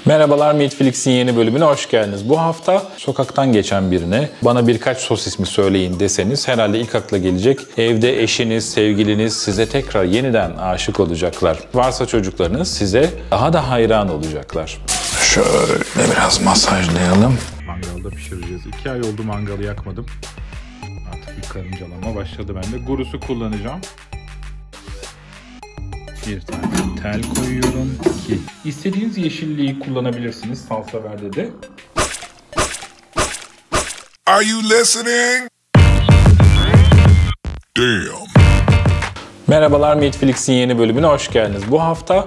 Merhabalar, Meatflix'in yeni bölümüne hoş geldiniz. Bu hafta sokaktan geçen birine bana birkaç sos ismi söyleyin deseniz herhalde ilk akla gelecek evde eşiniz, sevgiliniz size tekrar yeniden aşık olacaklar. Varsa çocuklarınız size daha da hayran olacaklar. Şöyle biraz masajlayalım. Mangalda pişireceğiz. 2 ay oldu mangalı yakmadım. Artık bir karıncalama başladı bende. Gurusu kullanacağım. Bir tane tel koyuyorum. İstediğiniz yeşilliği kullanabilirsiniz salsa verdede. Are you listening? Damn. Merhabalar, Meatflix'in yeni bölümüne hoş geldiniz. Bu hafta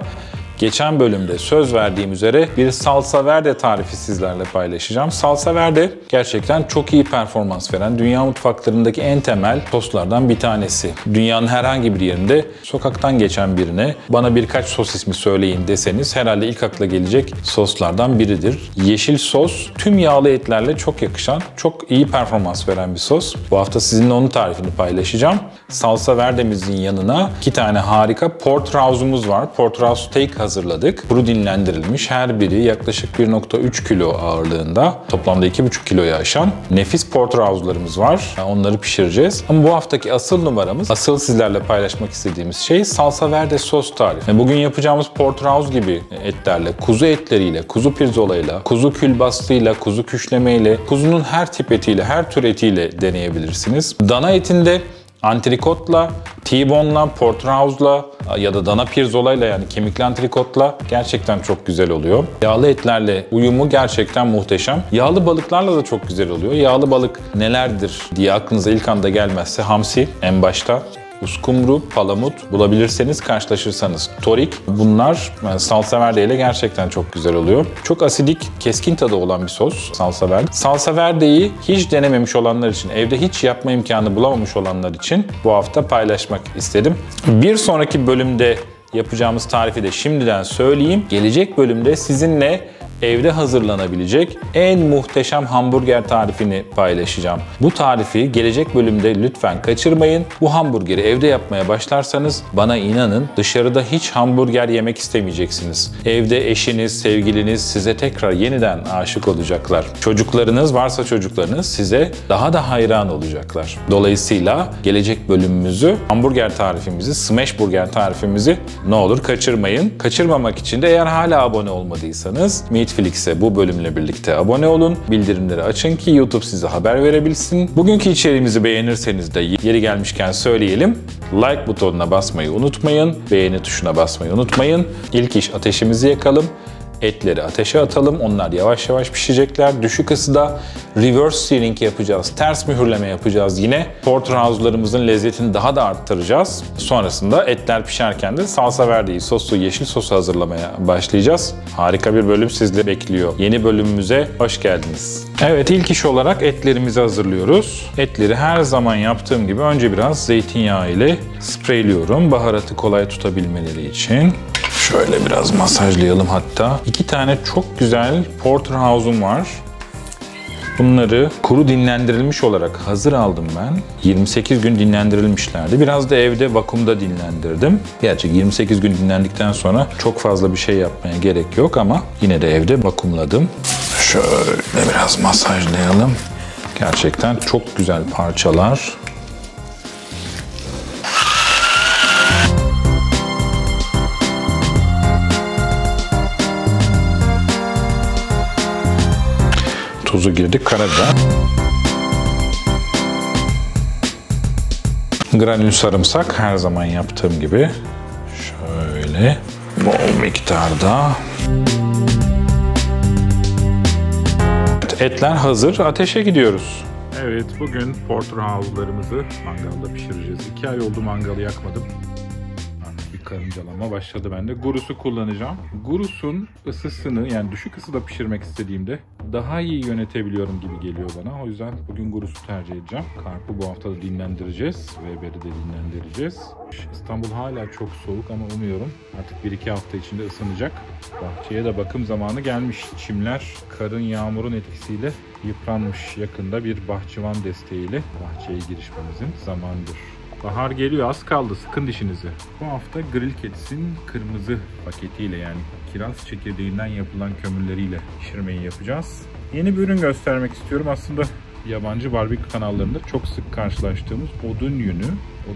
geçen bölümde söz verdiğim üzere bir salsa verde tarifi sizlerle paylaşacağım. Salsa verde gerçekten çok iyi performans veren, dünya mutfaklarındaki en temel soslardan bir tanesi. Dünyanın herhangi bir yerinde sokaktan geçen birine bana birkaç sos ismi söyleyin deseniz herhalde ilk akla gelecek soslardan biridir. Yeşil sos tüm yağlı etlerle çok yakışan, çok iyi performans veren bir sos. Bu hafta sizinle onun tarifini paylaşacağım. Salsa verdemizin yanına 2 tane harika porterhouse'umuz var. Porterhouse steak hazırladık. Kuru dinlendirilmiş, her biri yaklaşık 1,3 kilo ağırlığında, toplamda 2,5 kiloyu aşan nefis porterhouse'larımız var. Onları pişireceğiz. Ama bu haftaki asıl numaramız, asıl sizlerle paylaşmak istediğimiz şey salsa verde sos tarifi. Bugün yapacağımız porterhouse gibi etlerle, kuzu etleriyle, kuzu pirzolayla, kuzu külbastıyla, kuzu küşlemeyle, kuzunun her tip etiyle, her tür etiyle deneyebilirsiniz. Dana etinde antrikotla, T-bone'la, porterhouse'la ya da dana pirzolayla, yani kemikli antrikotla gerçekten çok güzel oluyor. Yağlı etlerle uyumu gerçekten muhteşem. Yağlı balıklarla da çok güzel oluyor. Yağlı balık nelerdir diye aklınıza ilk anda gelmezse hamsi en başta. Uskumru, palamut bulabilirseniz, karşılaşırsanız torik. Bunlar salsa verde ile gerçekten çok güzel oluyor. Çok asidik, keskin tadı olan bir sos salsa verde. Salsa verdeyi hiç denememiş olanlar için, evde hiç yapma imkanı bulamamış olanlar için bu hafta paylaşmak istedim. Bir sonraki bölümde yapacağımız tarifi de şimdiden söyleyeyim. Gelecek bölümde sizinle evde hazırlanabilecek en muhteşem hamburger tarifini paylaşacağım. Bu tarifi gelecek bölümde lütfen kaçırmayın. Bu hamburgeri evde yapmaya başlarsanız bana inanın, dışarıda hiç hamburger yemek istemeyeceksiniz. Evde eşiniz, sevgiliniz size tekrar yeniden aşık olacaklar. Çocuklarınız varsa çocuklarınız size daha da hayran olacaklar. Dolayısıyla gelecek bölümümüzü, hamburger tarifimizi, smash burger tarifimizi ne olur kaçırmayın. Kaçırmamak için de eğer hala abone olmadıysanız Meatflix'e bu bölümle birlikte abone olun. Bildirimleri açın ki YouTube size haber verebilsin. Bugünkü içeriğimizi beğenirseniz de yeri gelmişken söyleyelim. Like butonuna basmayı unutmayın. Beğeni tuşuna basmayı unutmayın. İlk iş ateşimizi yakalım. Etleri ateşe atalım. Onlar yavaş yavaş pişecekler. Düşük ısıda reverse searing yapacağız. Ters mühürleme yapacağız yine. Porterhouse'larımızın lezzetini daha da arttıracağız. Sonrasında etler pişerken de salsa verdeyi, soslu yeşil sosu hazırlamaya başlayacağız. Harika bir bölüm sizleri bekliyor. Yeni bölümümüze hoş geldiniz. Evet, ilk iş olarak etlerimizi hazırlıyoruz. Etleri her zaman yaptığım gibi önce biraz zeytinyağı ile spreyliyorum. Baharatı kolay tutabilmeleri için. Şöyle biraz masajlayalım hatta. 2 tane çok güzel porterhouse'um var. Bunları kuru dinlendirilmiş olarak hazır aldım ben. 28 gün dinlendirilmişlerdi. Biraz da evde vakumda dinlendirdim. Gerçi 28 gün dinlendikten sonra çok fazla bir şey yapmaya gerek yok ama yine de evde vakumladım. Şöyle biraz masajlayalım. Gerçekten çok güzel parçalar. Tuzu girdik, karabiber. Granül sarımsak her zaman yaptığım gibi. Şöyle bol miktarda. Etler hazır. Ateşe gidiyoruz. Evet, bugün porterhouse'larımızı mangalda pişireceğiz. 2 ay oldu mangalı yakmadım. Bir karıncalama başladı bende. Gurusu kullanacağım. Gurusun ısısını, yani düşük ısıda pişirmek istediğimde daha iyi yönetebiliyorum gibi geliyor bana. O yüzden bugün gurusu tercih edeceğim. Karpı bu hafta da dinlendireceğiz. Weber'i de dinlendireceğiz. İstanbul hala çok soğuk ama umuyorum artık 1-2 hafta içinde ısınacak. Bahçeye de bakım zamanı gelmiş. Çimler karın, yağmurun etkisiyle yıpranmış. Yakında bir bahçıvan desteğiyle bahçeye girişmemizin zamanıdır. Bahar geliyor, az kaldı, sıkın dişinizi. Bu hafta Grill Kets'in kırmızı paketiyle, yani kiraz çekirdeğinden yapılan kömürleriyle pişirmeyi yapacağız. Yeni bir ürün göstermek istiyorum. Aslında yabancı barbekü kanallarında çok sık karşılaştığımız odun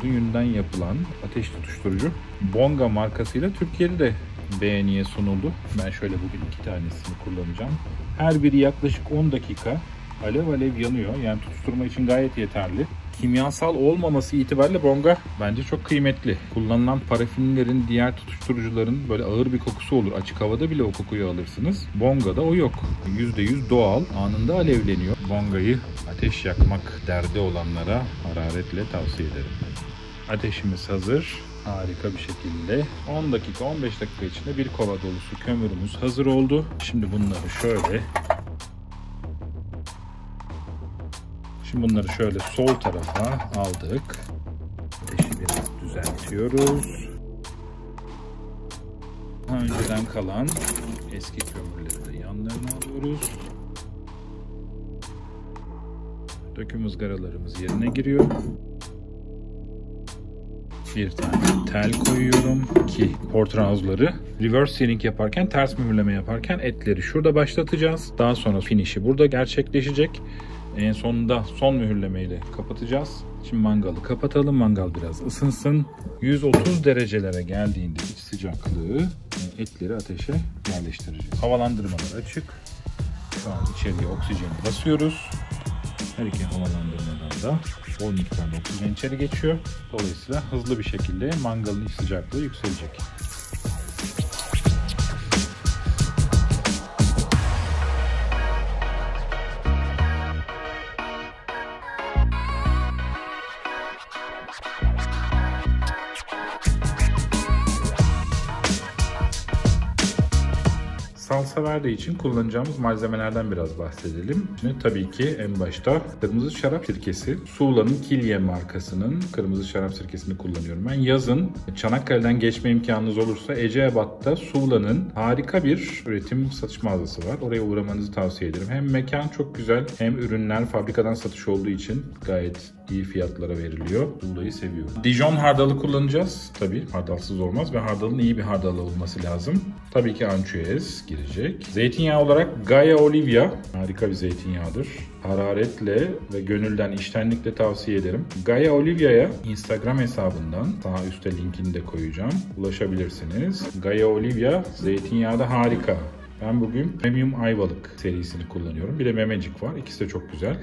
yününden yapılan ateş tutuşturucu Bonga markasıyla Türkiye'de de beğeniye sunuldu. Ben şöyle bugün 2 tanesini kullanacağım. Her biri yaklaşık 10 dakika alev alev yanıyor. Yani tutuşturma için gayet yeterli. Kimyasal olmaması itibariyle Bonga bence çok kıymetli. Kullanılan parafinlerin, diğer tutuşturucuların böyle ağır bir kokusu olur. Açık havada bile o kokuyu alırsınız. Bonga'da o yok. %100 doğal, anında alevleniyor. Bonga'yı ateş yakmak derdi olanlara hararetle tavsiye ederim. Ateşimiz hazır. Harika bir şekilde 10 dakika 15 dakika içinde bir kova dolusu kömürümüz hazır oldu. Şimdi bunları şöyle sol tarafa aldık. Ateşi biraz düzeltiyoruz. Önceden kalan eski kömürleri de yanlarına alıyoruz. Döküm ızgaralarımız yerine giriyor. Bir tane tel koyuyorum ki portrazları reverse searing yaparken, ters mühürleme yaparken etleri şurada başlatacağız. Daha sonra finişi burada gerçekleşecek. En sonunda son mühürlemeyle kapatacağız. Şimdi mangalı kapatalım. Mangal biraz ısınsın. 130 derecelere geldiğinde iç sıcaklığı etleri ateşe yerleştireceğiz. Havalandırmalar açık. Şu an içeriye oksijeni basıyoruz. Her iki havalandırmadan da bol miktarda oksijen içeri geçiyor. Dolayısıyla hızlı bir şekilde mangalın iç sıcaklığı yükselecek. Salsa verde için kullanacağımız malzemelerden biraz bahsedelim. Şimdi tabii ki en başta kırmızı şarap sirkesi. Sula'nın Kilye markasının kırmızı şarap sirkesini kullanıyorum. Ben yazın Çanakkale'den geçme imkanınız olursa Eceabat'ta Sula'nın harika bir üretim satış mağazası var. Oraya uğramanızı tavsiye ederim. Hem mekan çok güzel, hem ürünler fabrikadan satış olduğu için gayet iyi fiyatlara veriliyor. Sula'yı seviyorum. Dijon hardalı kullanacağız. Tabii hardalsız olmaz ve hardalın iyi bir hardalı olması lazım. Tabii ki ançüez girecek. Zeytinyağı olarak Gaia Olivia harika bir zeytinyağıdır. Hararetle ve gönülden, içtenlikle tavsiye ederim. Gaia Olivia'ya Instagram hesabından, sağ üstte linkini de koyacağım, ulaşabilirsiniz. Gaia Olivia zeytinyağı da harika. Ben bugün Premium Ayvalık serisini kullanıyorum. Bir de memecik var. İkisi de çok güzel.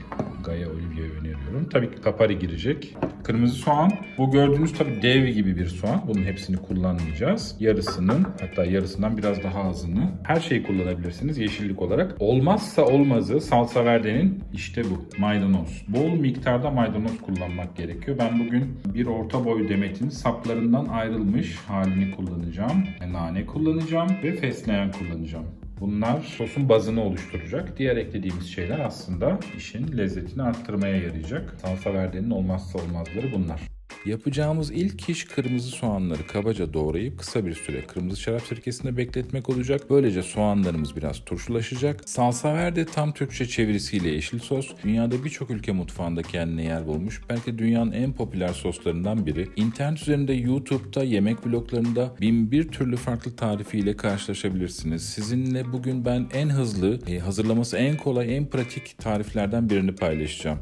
Gaia Olivia'yı öneriyorum. Tabii ki kapari girecek. Kırmızı soğan. Bu gördüğünüz tabii dev gibi bir soğan. Bunun hepsini kullanmayacağız. Yarısının, hatta yarısından biraz daha azını. Her şeyi kullanabilirsiniz yeşillik olarak. Olmazsa olmazı salsa verde'nin işte bu. Maydanoz. Bol miktarda maydanoz kullanmak gerekiyor. Ben bugün bir orta boy demetin saplarından ayrılmış halini kullanacağım. Nane kullanacağım ve fesleğen kullanacağım. Bunlar sosun bazını oluşturacak. Diğer eklediğimiz şeyler aslında işin lezzetini arttırmaya yarayacak. Salsa verde'nin olmazsa olmazları bunlar. Yapacağımız ilk iş kırmızı soğanları kabaca doğrayıp kısa bir süre kırmızı şarap sirkesinde bekletmek olacak. Böylece soğanlarımız biraz turşulaşacak. Salsa verde tam Türkçe çevirisiyle yeşil sos. Dünyada birçok ülke mutfağında kendine yer bulmuş. Belki dünyanın en popüler soslarından biri. İnternet üzerinde, YouTube'da, yemek bloglarında 1001 türlü farklı tarifiyle karşılaşabilirsiniz. Sizinle bugün ben en hızlı, hazırlaması en kolay, en pratik tariflerden birini paylaşacağım.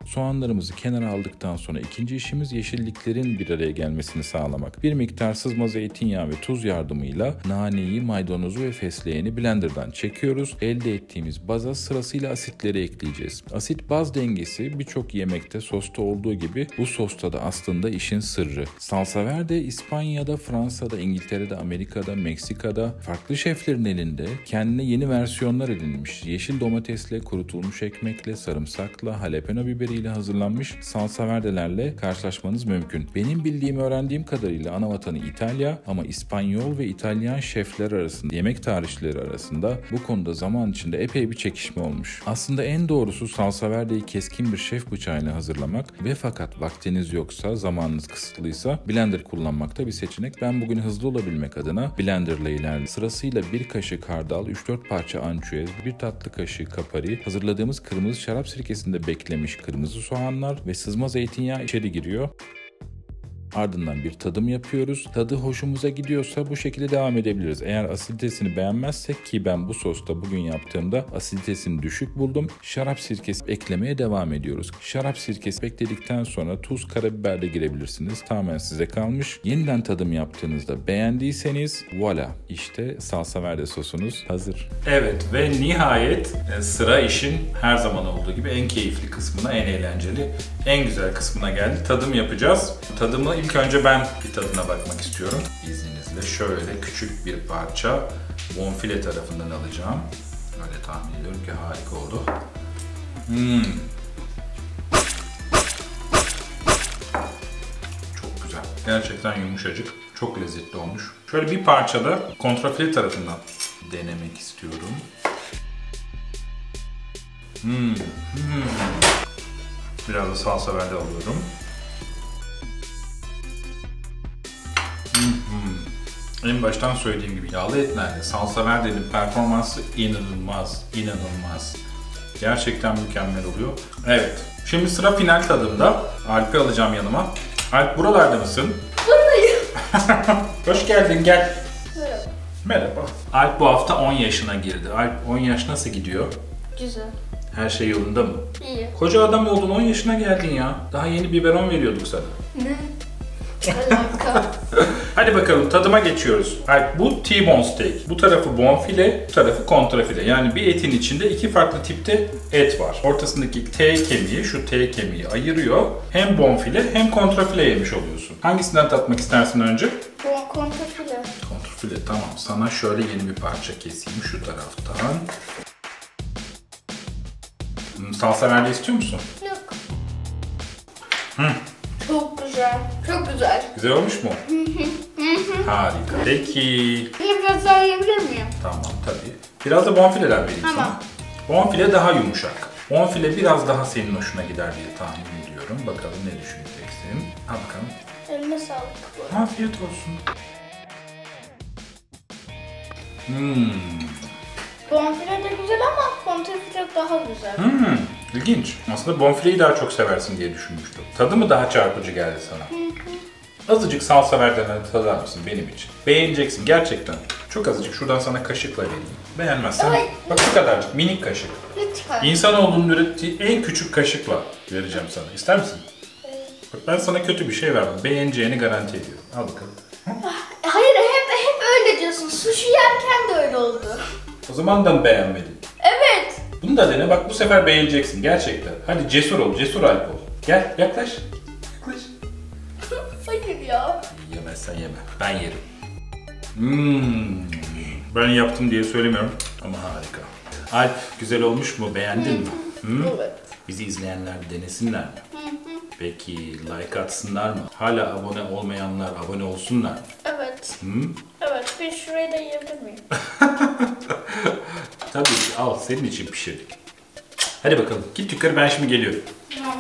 Soğanlarımızı kenara aldıktan sonra ikinci işimiz yeşilliklerin bir araya gelmesini sağlamak. Bir miktar sızma zeytinyağı ve tuz yardımıyla naneyi, maydanozu ve fesleğeni blenderdan çekiyoruz. Elde ettiğimiz baza sırasıyla asitleri ekleyeceğiz. Asit-baz dengesi birçok yemekte, sosta olduğu gibi bu sosta da aslında işin sırrı. Salsa verde İspanya'da, Fransa'da, İngiltere'de, Amerika'da, Meksika'da farklı şeflerin elinde kendine yeni versiyonlar edinmiş. Yeşil domatesle, kurutulmuş ekmekle, sarımsakla, jalapeno biberiyle hazırlanmış salsa verdelerle karşılaşmanız mümkün. Benim bildiğim, öğrendiğim kadarıyla anavatanı İtalya ama İspanyol ve İtalyan şefler arasında, yemek tarihçileri arasında bu konuda zaman içinde epey bir çekişme olmuş. Aslında en doğrusu salsa verdeyi keskin bir şef bıçağıyla hazırlamak ve fakat vaktiniz yoksa, zamanınız kısıtlıysa blender kullanmak da bir seçenek. Ben bugün hızlı olabilmek adına blenderla ilerledim. Sırasıyla bir kaşık hardal, 3-4 parça ançüez, bir tatlı kaşığı kapari, hazırladığımız kırmızı şarap sirkesinde beklemiş kırmızı kırmızı soğanlar ve sızma zeytinyağı içeri giriyor. Ardından bir tadım yapıyoruz. Tadı hoşumuza gidiyorsa bu şekilde devam edebiliriz. Eğer asiditesini beğenmezsek, ki ben bu sosta bugün yaptığımda asiditesini düşük buldum, şarap sirkesi eklemeye devam ediyoruz. Şarap sirkesi ekledikten sonra tuz, karabiber de girebilirsiniz. Tamamen size kalmış. Yeniden tadım yaptığınızda beğendiyseniz voila, işte salsa verde sosumuz hazır. Evet ve nihayet sıra işin her zaman olduğu gibi en keyifli kısmına, en eğlenceli, en güzel kısmına geldi. Tadım yapacağız. Tadımı ilk önce ben bir tadına bakmak istiyorum. İzninizle şöyle küçük bir parça bonfile tarafından alacağım. Öyle tahmin ediyorum ki harika oldu. Çok güzel. Gerçekten yumuşacık. Çok lezzetli olmuş. Şöyle bir parça da kontrafile tarafından denemek istiyorum. Biraz da salsa verde alıyorum. En baştan söylediğim gibi yağlı etlerde salsa verde'nin performansı inanılmaz. Gerçekten mükemmel oluyor. Evet, şimdi sıra final tadımda. Alp'i alacağım yanıma. Alp, buralarda mısın? Buradayım. Hoş geldin, gel. Merhaba. Merhaba. Alp bu hafta 10 yaşına girdi. Alp, 10 yaş nasıl gidiyor? Güzel. Her şey yolunda mı? İyi. Koca adam oldun, 10 yaşına geldin ya. Daha yeni biberon veriyorduk sana. Ne? Alaka. Hadi bakalım, tadıma geçiyoruz. Alp, bu T-bone steak. Bu tarafı bonfile, bu tarafı kontrafile. Yani bir etin içinde iki farklı tipte et var. Ortasındaki T kemiği, şu T kemiği ayırıyor. Hem bonfile hem kontrafile yemiş oluyorsun. Hangisinden tatmak istersin önce? Bu kontrafile. Kontrafile, tamam. Sana şöyle yeni bir parça keseyim şu taraftan. Salsa verde istiyor musun? Yok. Çok güzel. Çok güzel. Güzel olmuş mu? Harika. Peki. Biraz daha yiyebilir miyim? Tamam, tabii. Biraz da bonfileden vereyim Tamam. sana. Bonfile daha yumuşak. Bonfile biraz daha senin hoşuna gider diye tahmin ediyorum. Bakalım ne düşüneceksin. Al bakalım. Eline sağlık. Afiyet olsun. Bonfile de güzel ama kontrafile daha güzel. İlginç. Aslında bonfileyi daha çok seversin diye düşünmüştüm. Tadı mı daha çarpıcı geldi sana? Azıcık salsa verdenden tadar mısın benim için? Beğeneceksin gerçekten. Çok azıcık. Şuradan sana kaşıkla vereyim. Beğenmezsen Ay. bak bu kadarcık minik kaşık. Lütfen. İnsanoğlunun ürettiği en küçük kaşıkla vereceğim sana. İster misin? Bak ben sana kötü bir şey vermem. Beğeneceğini garanti ediyorum. Al bakalım. Hayır, hep öyle diyorsun. Sushi yerken de öyle oldu. O zaman da mı beğenmedin? Evet. Bunu da dene. Bak bu sefer beğeneceksin gerçekten. Hadi cesur ol. Cesur Alp ol. Gel yaklaş. Yaklaş. Hayır ya. Yemezsen yeme. Ben yerim. Ben yaptım diye söylemiyorum ama harika. Alp, güzel olmuş mu? Beğendin mi? Evet. Bizi izleyenler denesinler mi? Peki like atsınlar mı? Hala abone olmayanlar abone olsunlar mı? Evet. Evet, bir şurayı da yiyebilir miyim? Tabii ki, al senin için pişirdik. Hadi bakalım git yukarı, ben şimdi geliyorum. Tamam.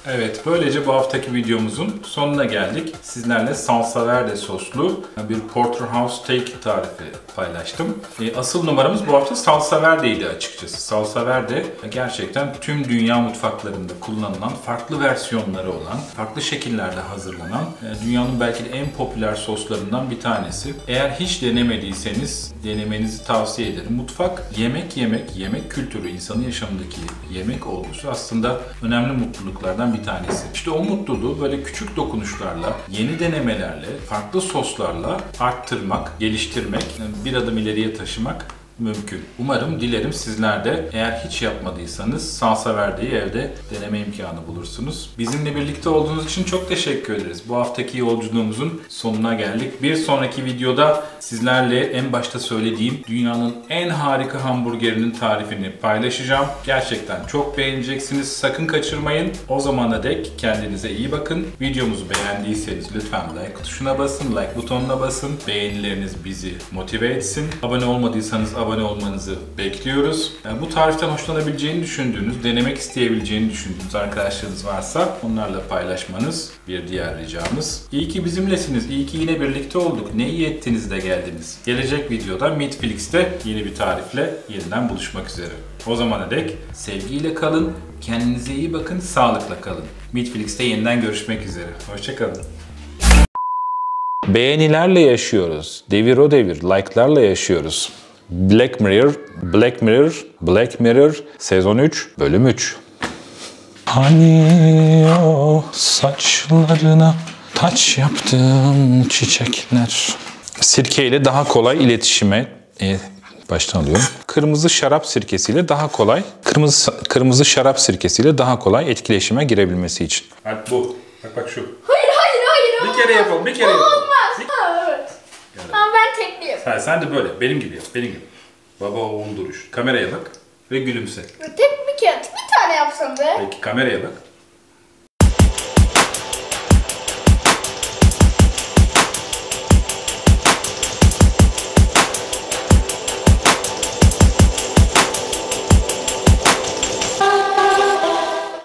Evet, böylece bu haftaki videomuzun sonuna geldik. Sizlerle salsa verde soslu bir porterhouse steak tarifi paylaştım. Asıl numaramız bu hafta salsa verdeydi açıkçası. Salsa verde gerçekten tüm dünya mutfaklarında kullanılan, farklı versiyonları olan, farklı şekillerde hazırlanan, dünyanın belki de en popüler soslarından bir tanesi. Eğer hiç denemediyseniz denemenizi tavsiye ederim. Mutfak, yemek kültürü, insanın yaşamındaki yemek olgusu aslında önemli mutluluklardan bir tanesi. İşte o mutluluğu böyle küçük dokunuşlarla, yeni denemelerle, farklı soslarla arttırmak, geliştirmek, bir adım ileriye taşımak mümkün. Umarım, dilerim sizler de eğer hiç yapmadıysanız salsa verdeyi evde deneme imkanı bulursunuz. Bizimle birlikte olduğunuz için çok teşekkür ederiz. Bu haftaki yolculuğumuzun sonuna geldik. Bir sonraki videoda sizlerle en başta söylediğim dünyanın en harika hamburgerinin tarifini paylaşacağım. Gerçekten çok beğeneceksiniz. Sakın kaçırmayın. O zamana dek kendinize iyi bakın. Videomuzu beğendiyseniz lütfen like tuşuna basın, like butonuna basın. Beğenileriniz bizi motive etsin. Abone olmadıysanız abone olmanızı bekliyoruz. Yani bu tariften hoşlanabileceğini düşündüğünüz, denemek isteyebileceğini düşündüğünüz arkadaşlarınız varsa onlarla paylaşmanız bir diğer ricamız. İyi ki bizimlesiniz, iyi ki yine birlikte olduk. Ne iyi ettiniz de geldiniz. Gelecek videoda Meatflix'te yeni bir tarifle yeniden buluşmak üzere. O zamana dek sevgiyle kalın, kendinize iyi bakın, sağlıkla kalın. Meatflix'te yeniden görüşmek üzere. Hoşçakalın. Beğenilerle yaşıyoruz. Devir o devir. Like'larla yaşıyoruz. Black Mirror, Black Mirror, Black Mirror sezon 3, bölüm 3. Hani o saçlarına taç yaptığım çiçekler. Sirkeyle daha kolay iletişime baştan alıyorum. Kırmızı şarap sirkesiyle daha kolay, kırmızı şarap sirkesiyle daha kolay etkileşime girebilmesi için. Hadi bu. Bak şu. Hayır. Bir kere yapalım, bir kere yapalım. Olmaz. Evet. Ama ben tekliyim. Sen de böyle, benim gibi yap, benim gibi. Baba oğul duruş. Kameraya bak ve gülümse. Tek bir kere, bir tane yapsam be. Peki kameraya bak.